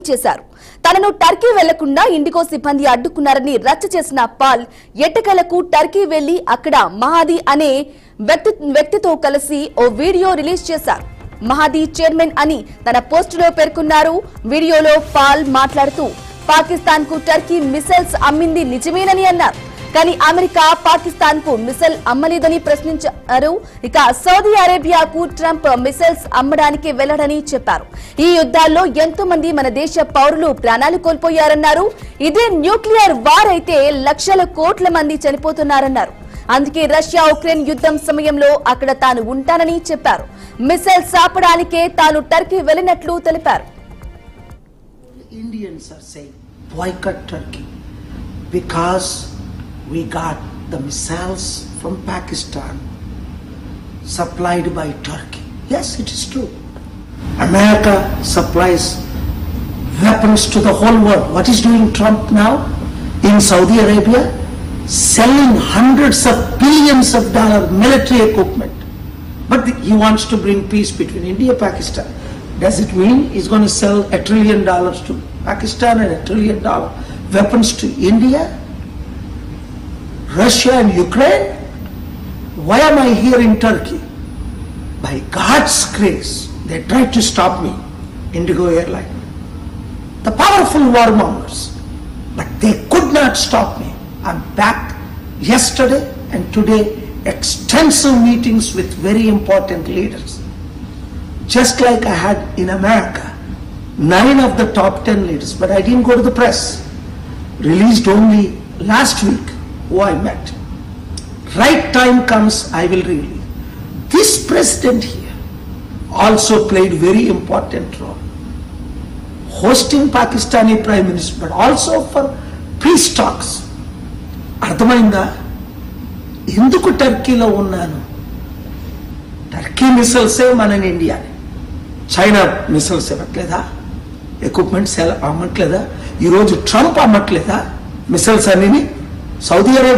చేశారు. తనను టర్కీ వెళ్లకుండా ఇండిగో సిబ్బంది అడ్డుకున్నారని రచ్చ చేసిన పాల్ ఎట్టకేలకు టర్కీ వెళ్లి అక్కడ మహాది అనే వ్యక్తితో కలిసి ఓ వీడియో రిలీజ్ చేశారు. మహాది చైర్మన్ అని తన పోస్టులో పేర్కొన్నారు. వీడియోలో పాల్ మాట్లాడుతూ పాకిస్తాన్ కు టర్కీ మిసైల్స్ అమ్మింది నిజమేనని అన్నారు. కానీ అమెరికా పాకిస్తాన్ కు మిసైల్ అమ్మలేదని ప్రశ్నించారు. ఇక సౌదీ అరేబియాకు ట్రంప్ మిసైల్స్ అమ్మడానికి వెళ్లడని చెప్పారు. ఈ యుద్ధాల్లో ఎంతో మంది మన దేశ పౌరులు ప్రాణాలు కోల్పోయారన్నారు. ఇదే న్యూక్లియర్ వార్ అయితే లక్షల కోట్ల మంది చనిపోతున్నారన్నారు. అందుకే రష్యా ఉక్రెయిన్ యుద్ధం సమయంలో అక్కడ తాను ఉంటానని చెప్పారు. మిసైల్స్ ఆపడానికే తాను టర్కీ వెళ్లినట్లు తెలిపారు. Indians are saying boycott Turkey because we got the missiles from Pakistan supplied by Turkey. Yes, it is true. America supplies weapons to the whole world. What is doing Trump now in Saudi Arabia? Selling hundreds of billions of dollars military equipment. But he wants to bring peace between India and Pakistan. Does it mean he's going to sell $1 trillion to Pakistan and $1 trillion weapons to India, Russia and Ukraine? Why am I here in Turkey? By God's grace, they tried to stop me, Indigo Airline. The powerful warmongers, but they could not stop me. I'm back yesterday and today, extensive meetings with very important leaders. Just like I had in America, 9 of the top 10 leaders, but I didn't go to the press. Released only last week who I met. Right time comes, I will release. This president here also played very important role. Hosting Pakistani Prime Minister, but also for peace talks. అర్థమైందా? ఎందుకు టర్కీలో ఉన్నాను? Turkey మిసైల్సే మన ఇండియాని, China missiles ఇవ్వట్లేదా? Equipments అమ్మట్లేదా? ఈరోజు Trump అమ్మట్లేదా missiles అనేది? Saudi Arabia